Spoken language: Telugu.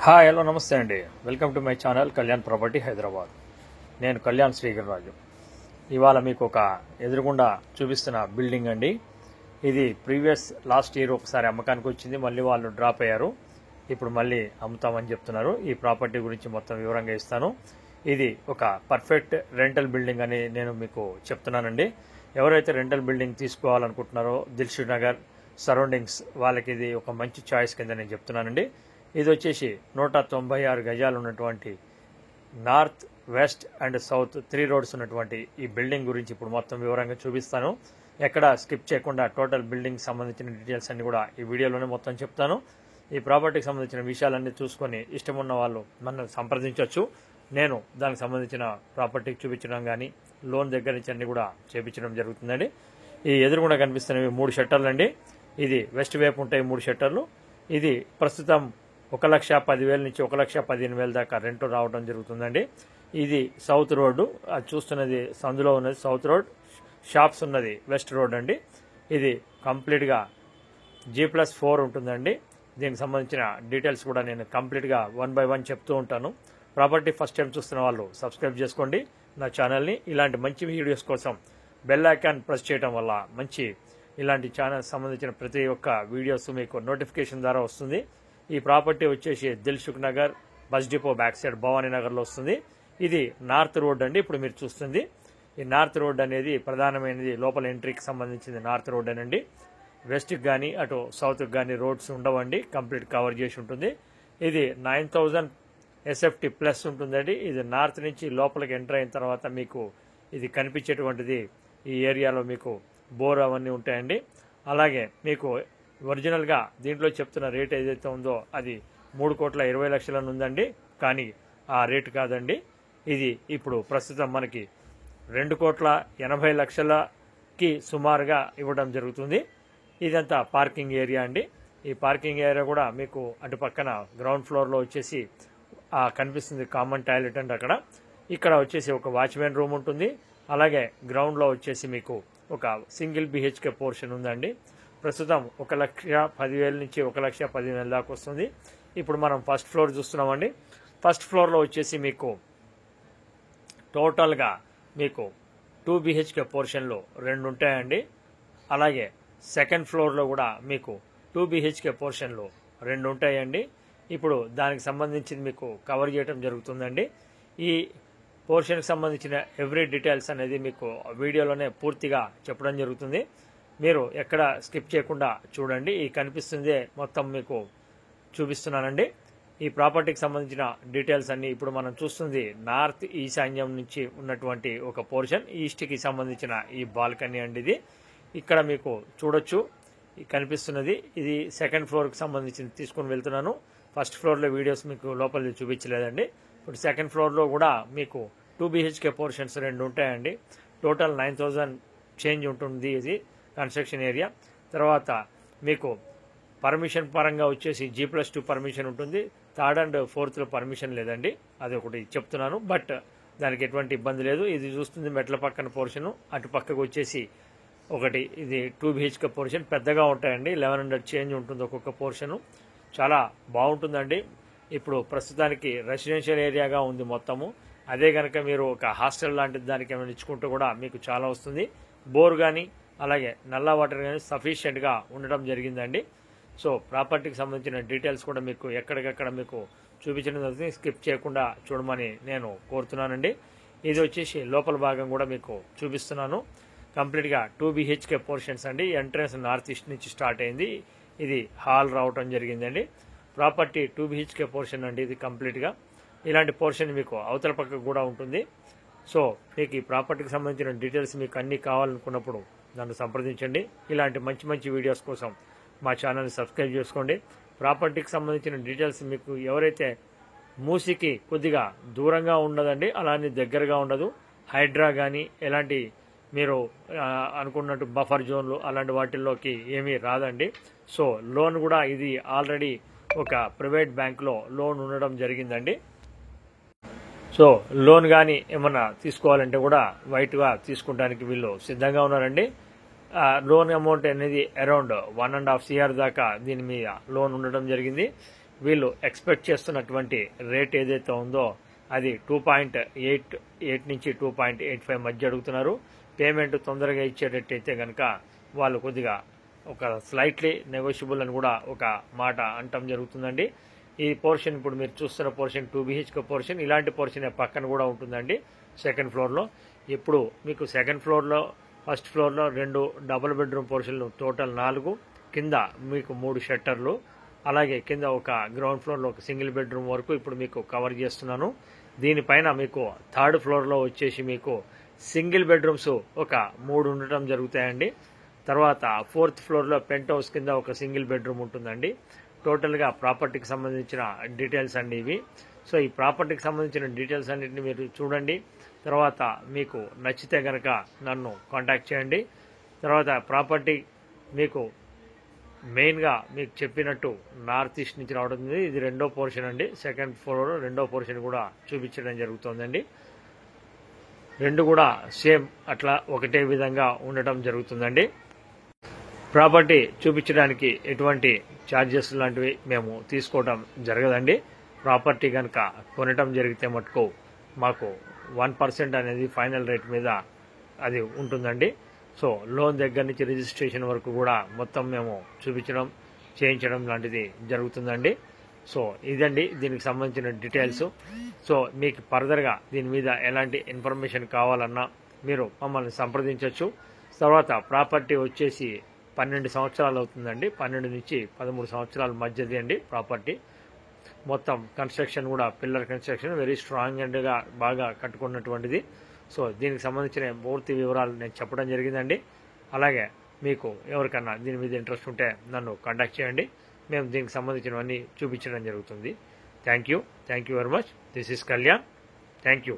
హాయ్ హలో నమస్తే అండి. Welcome to my channel Kalyan property Hyderabad. నేను కళ్యాణ్ శ్రీగిరిరాజు. ఇవాళ మీకు ఒక ఎదురుగుండా చూపిస్తున్న బిల్డింగ్ అండి. ఇది ప్రీవియస్ లాస్ట్ ఇయర్ ఒకసారి అమ్మకానికి వచ్చింది, మళ్ళీ వాళ్ళు డ్రాప్ అయ్యారు. ఇప్పుడు మళ్ళీ అమ్ముతామని చెప్తున్నారు. ఈ ప్రాపర్టీ గురించి మొత్తం వివరంగా ఇస్తాను. ఇది ఒక పర్ఫెక్ట్ రెంటల్ బిల్డింగ్ అని నేను మీకు చెప్తున్నానండి. ఎవరైతే రెంటల్ బిల్డింగ్ తీసుకోవాలనుకుంటున్నారో దిల్షుక్ నగర్ సరౌండింగ్స్ వాళ్ళకి ఇది ఒక మంచి చాయిస్ కింద నేను చెప్తున్నానండి. ఇది వచ్చేసి 196 గజాలు ఉన్నటువంటి north west and south 3 roads ఉన్నటువంటి ఈ బిల్డింగ్ గురించి ఇప్పుడు మొత్తం వివరంగా చూపిస్తాను. ఎక్కడ స్కిప్ చేయకుండా టోటల్ బిల్డింగ్ సంబంధించిన డీటెయిల్స్ అన్ని కూడా ఈ వీడియోలోనే మొత్తం చెప్తాను. ఈ ప్రాపర్టీకి సంబంధించిన విషయాలన్నీ చూసుకొని ఇష్టమున్న వాళ్ళు నన్ను సంప్రదించవచ్చు. నేను దానికి సంబంధించిన ప్రాపర్టీకి చూపించడం కానీ లోన్ దగ్గర నుంచి అన్ని కూడా చేపించడం జరుగుతుందండి. ఈ ఎదురుగుండా కనిపిస్తున్నవి 3 షట్టర్లు అండి. ఇది వెస్ట్ వైపు ఉంటాయి 3 షట్టర్లు. ఇది ప్రస్తుతం 1,10,000 నుంచి 1,15,000 దాకా రెంట్ రావడం జరుగుతుందండి. ఇది సౌత్ రోడ్డు, అది చూస్తున్నది సందులో ఉన్నది సౌత్ రోడ్, షాప్స్ ఉన్నది వెస్ట్ రోడ్ అండి. ఇది కంప్లీట్గా G+4 ఉంటుందండి. దీనికి సంబంధించిన డీటెయిల్స్ కూడా నేను కంప్లీట్గా 1 by 1 చెప్తూ ఉంటాను. ప్రాపర్టీ ఫస్ట్ టైం చూస్తున్న వాళ్ళు సబ్స్క్రైబ్ చేసుకోండి నా ఛానల్ని. ఇలాంటి మంచి వీడియోస్ కోసం బెల్ ఐకాన్ ప్రెస్ చేయడం వల్ల మంచి ఇలాంటి ఛానల్ సంబంధించిన ప్రతి ఒక్క వీడియోస్ మీకు నోటిఫికేషన్ ద్వారా వస్తుంది. ఈ ప్రాపర్టీ వచ్చేసి Dilsukh Nagar bus depot back side Bhavani నగర్లో వస్తుంది. ఇది నార్త్ రోడ్ అండి. ఇప్పుడు మీరు చూస్తుంది ఈ నార్త్ రోడ్ అనేది ప్రధానమైనది, లోపల ఎంట్రీకి సంబంధించింది నార్త్ రోడ్ అనండి. వెస్ట్కి కానీ అటు సౌత్కి కానీ రోడ్స్ ఉండవండి, కంప్లీట్ కవర్ చేసి ఉంటుంది. ఇది 9,000 SFT ప్లస్ ఉంటుందండి. ఇది నార్త్ నుంచి లోపలికి ఎంటర్ అయిన తర్వాత మీకు ఇది కనిపించేటువంటిది ఈ ఏరియాలో మీకు బోర్ అవన్నీ ఉంటాయండి. అలాగే మీకు ఒరిజినల్గా దీంట్లో చెప్తున్న రేట్ ఏదైతే ఉందో అది 3,20,00,000 ఉందండి. కానీ ఆ రేటు కాదండి. ఇది ఇప్పుడు ప్రస్తుతం మనకి 2,80,00,000కి సుమారుగా ఇవ్వడం జరుగుతుంది. ఇదంతా పార్కింగ్ ఏరియా అండి. ఈ పార్కింగ్ ఏరియా కూడా మీకు అటు పక్కన గ్రౌండ్ ఫ్లోర్లో వచ్చేసి కనిపిస్తుంది కామన్ టాయిలెట్ అండి. ఇక్కడ వచ్చేసి ఒక వాచ్మెన్ రూమ్ ఉంటుంది. అలాగే గ్రౌండ్లో వచ్చేసి మీకు ఒక సింగిల్ BHK పోర్షన్ ఉందండి. ప్రస్తుతం 1,10,000 నుంచి 1,15,000 దాకా వస్తుంది. ఇప్పుడు మనం ఫస్ట్ ఫ్లోర్ చూస్తున్నామండి. ఫస్ట్ ఫ్లోర్లో వచ్చేసి మీకు టోటల్గా మీకు 2 BHK పోర్షన్లు 2 ఉంటాయండి. అలాగే సెకండ్ ఫ్లోర్లో కూడా మీకు 2 BHK పోర్షన్లు 2 ఉంటాయండి. ఇప్పుడు దానికి సంబంధించి మీకు కవర్ చేయడం జరుగుతుందండి. ఈ పోర్షన్కి సంబంధించిన ఎవ్రీ డీటెయిల్స్ అనేది మీకు వీడియోలోనే పూర్తిగా చెప్పడం జరుగుతుంది. మీరు ఎక్కడ స్కిప్ చేయకుండా చూడండి. ఈ కనిపిస్తుందే మొత్తం మీకు చూపిస్తున్నానండి. ఈ ప్రాపర్టీకి సంబంధించిన డీటెయిల్స్ అన్ని ఇప్పుడు మనం చూస్తుంది నార్త్ ఈశాన్యం నుంచి ఉన్నటువంటి ఒక పోర్షన్, ఈస్ట్కి సంబంధించిన ఈ బాల్కనీ అండి. ఇది ఇక్కడ మీకు చూడొచ్చు కనిపిస్తున్నది. ఇది సెకండ్ ఫ్లోర్కి సంబంధించి తీసుకుని వెళ్తున్నాను. ఫస్ట్ ఫ్లోర్లో వీడియోస్ మీకు లోపలిది చూపించలేదండి. ఇప్పుడు సెకండ్ ఫ్లోర్లో కూడా మీకు 2 BHK పోర్షన్స్ 2 ఉంటాయండి. టోటల్ 9,000 చేంజ్ ఉంటుంది ఇది కన్స్ట్రక్షన్ ఏరియా. తర్వాత మీకు పర్మిషన్ పరంగా వచ్చేసి G+2 పర్మిషన్ ఉంటుంది. 3rd and 4th పర్మిషన్ లేదండి. అది ఒకటి చెప్తున్నాను, బట్ దానికి ఎటువంటి ఇబ్బంది లేదు. ఇది చూస్తుంది మెట్ల పక్కన పోర్షను, అటు పక్కకు వచ్చేసి ఒకటి ఇది 2 BHK పోర్షన్ పెద్దగా ఉంటాయండి. 1,100 చేంజ్ ఉంటుంది ఒక్కొక్క పోర్షను. చాలా బాగుంటుందండి. ఇప్పుడు ప్రస్తుతానికి రెసిడెన్షియల్ ఏరియాగా ఉంది మొత్తము. అదే కనుక మీరు ఒక హాస్టల్ లాంటిది దానికి ఏమైనా ఇచ్చుకుంటూ కూడా మీకు చాలా వస్తుంది. బోర్ కానీ అలాగే నల్ల వాటర్ కానీ సఫిషియెంట్గా ఉండడం జరిగిందండి. సో ప్రాపర్టీకి సంబంధించిన డీటెయిల్స్ కూడా మీకు ఎక్కడికక్కడ మీకు చూపించడం జరుగుతుంది. స్కిప్ చేయకుండా చూడమని నేను కోరుతున్నానండి. ఇది వచ్చేసి లోపల భాగం కూడా మీకు చూపిస్తున్నాను. కంప్లీట్గా 2 BHK పోర్షన్స్ అండి. ఎంట్రన్స్ నార్త్ ఈస్ట్ నుంచి స్టార్ట్ అయింది. ఇది హాల్ రావటం జరిగిందండి. ప్రాపర్టీ 2 BHK పోర్షన్ అండి. ఇది కంప్లీట్గా ఇలాంటి పోర్షన్ మీకు అవతల పక్కకు కూడా ఉంటుంది. సో మీకు ఈ ప్రాపర్టీకి సంబంధించిన డీటెయిల్స్ మీకు అన్నీ కావాలనుకున్నప్పుడు నన్ను సంప్రదించండి. ఇలాంటి మంచి మంచి వీడియోస్ కోసం మా ఛానల్ని సబ్స్క్రైబ్ చేసుకోండి. ప్రాపర్టీకి సంబంధించిన డీటెయిల్స్ మీకు ఎవరైతే మూసీకి కొద్దిగా దూరంగా ఉండదండి, అలానే దగ్గరగా ఉండదు. హైడ్రా కానీ ఎలాంటి మీరు అనుకున్నట్టు బఫర్ జోన్లు అలాంటి వాటిల్లోకి ఏమీ రాదండి. సో లోన్ కూడా ఇది ఆల్రెడీ ఒక ప్రైవేట్ బ్యాంకులో లోన్ ఉండడం జరిగిందండి. సో లోన్ కానీ ఏమన్నా తీసుకోవాలంటే కూడా వైట్గా తీసుకోవడానికి వీళ్ళు సిద్ధంగా ఉన్నారండి. లోన్ అమౌంట్ అనేది అరౌండ్ 1.5 CR దాకా దీని మీద లోన్ ఉండడం జరిగింది. వీళ్ళు ఎక్స్పెక్ట్ చేస్తున్నటువంటి రేట్ ఏదైతే ఉందో అది 2.88 నుంచి 2.85 మధ్య అడుగుతున్నారు. పేమెంట్ తొందరగా ఇచ్చేటట్టయితే కనుక వాళ్ళు కొద్దిగా ఒక స్లైట్లీ నెగోషియబుల్ అని కూడా ఒక మాట అంటం జరుగుతుందండి. ఈ పోర్షన్ ఇప్పుడు మీరు చూస్తున్న పోర్షన్ 2 BHK పోర్షన్, ఇలాంటి పోర్షన్ పక్కన కూడా ఉంటుందండి సెకండ్ ఫ్లోర్లో. ఇప్పుడు మీకు సెకండ్ ఫ్లోర్లో, ఫస్ట్ ఫ్లోర్లో 2 డబుల్ బెడ్రూమ్ పోర్షన్లు, టోటల్ 4, కింద మీకు 3 షట్టర్లు, అలాగే కింద ఒక గ్రౌండ్ ఫ్లోర్లో ఒక సింగిల్ బెడ్రూమ్ వరకు ఇప్పుడు మీకు కవర్ చేస్తున్నాను. దీనిపైన మీకు థర్డ్ ఫ్లోర్లో వచ్చేసి మీకు సింగిల్ బెడ్రూమ్స్ ఒక 3 ఉండటం జరుగుతాయండి. తర్వాత ఫోర్త్ ఫ్లోర్లో పెంట్ హౌస్ కింద ఒక సింగిల్ బెడ్రూమ్ ఉంటుందండి. టోటల్గా ప్రాపర్టీకి సంబంధించిన డీటెయిల్స్ అండి ఇవి. సో ఈ ప్రాపర్టీకి సంబంధించిన డీటెయిల్స్ అన్నింటినీ మీరు చూడండి. తర్వాత మీకు నచ్చితే కనుక నన్ను కాంటాక్ట్ చేయండి. తర్వాత ప్రాపర్టీ మీకు మెయిన్గా మీకు చెప్పినట్టు నార్త్ ఈస్ట్ నుంచి రావడం, ఇది 2వ పోర్షన్ అండి. సెకండ్ ఫ్లోర్ 2వ పోర్షన్ కూడా చూపించడం జరుగుతుందండి. 2 కూడా సేమ్ అట్లా ఒకటే విధంగా ఉండటం జరుగుతుందండి. ప్రాపర్టీ చూపించడానికి ఎటువంటి ఛార్జెస్ లాంటివి మేము తీసుకోవడం జరగదండి. ప్రాపర్టీ కనుక కొనటం జరిగితే మటుకు మాకు 1% అనేది ఫైనల్ రేట్ మీద అది ఉంటుందండి. సో లోన్ దగ్గర నుంచి రిజిస్ట్రేషన్ వరకు కూడా మొత్తం మేము చూపించడం, చేయించడం లాంటిది జరుగుతుందండి. సో ఇదండి దీనికి సంబంధించిన డీటెయిల్స్. సో మీకు ఫర్దర్గా దీని మీద ఎలాంటి ఇన్ఫర్మేషన్ కావాలన్నా మీరు మమ్మల్ని సంప్రదించవచ్చు. తర్వాత ప్రాపర్టీ వచ్చేసి 12 సంవత్సరాలు అవుతుందండి. 12 నుంచి 13 సంవత్సరాల మధ్యది అండి ప్రాపర్టీ. మొత్తం కన్స్ట్రక్షన్ కూడా పిల్లర్ కన్స్ట్రక్షన్ వెరీ స్ట్రాంగ్ అండ్గా బాగా కట్టుకున్నటువంటిది. సో దీనికి సంబంధించిన పూర్తి వివరాలు నేను చెప్పడం జరిగిందండి. అలాగే మీకు ఎవరికన్నా దీని మీద ఇంట్రెస్ట్ ఉంటే నన్ను కాంటాక్ట్ చేయండి. మేము దీనికి సంబంధించినవన్నీ చూపించడం జరుగుతుంది. Thank you very much. This is Kalyan. Thank you.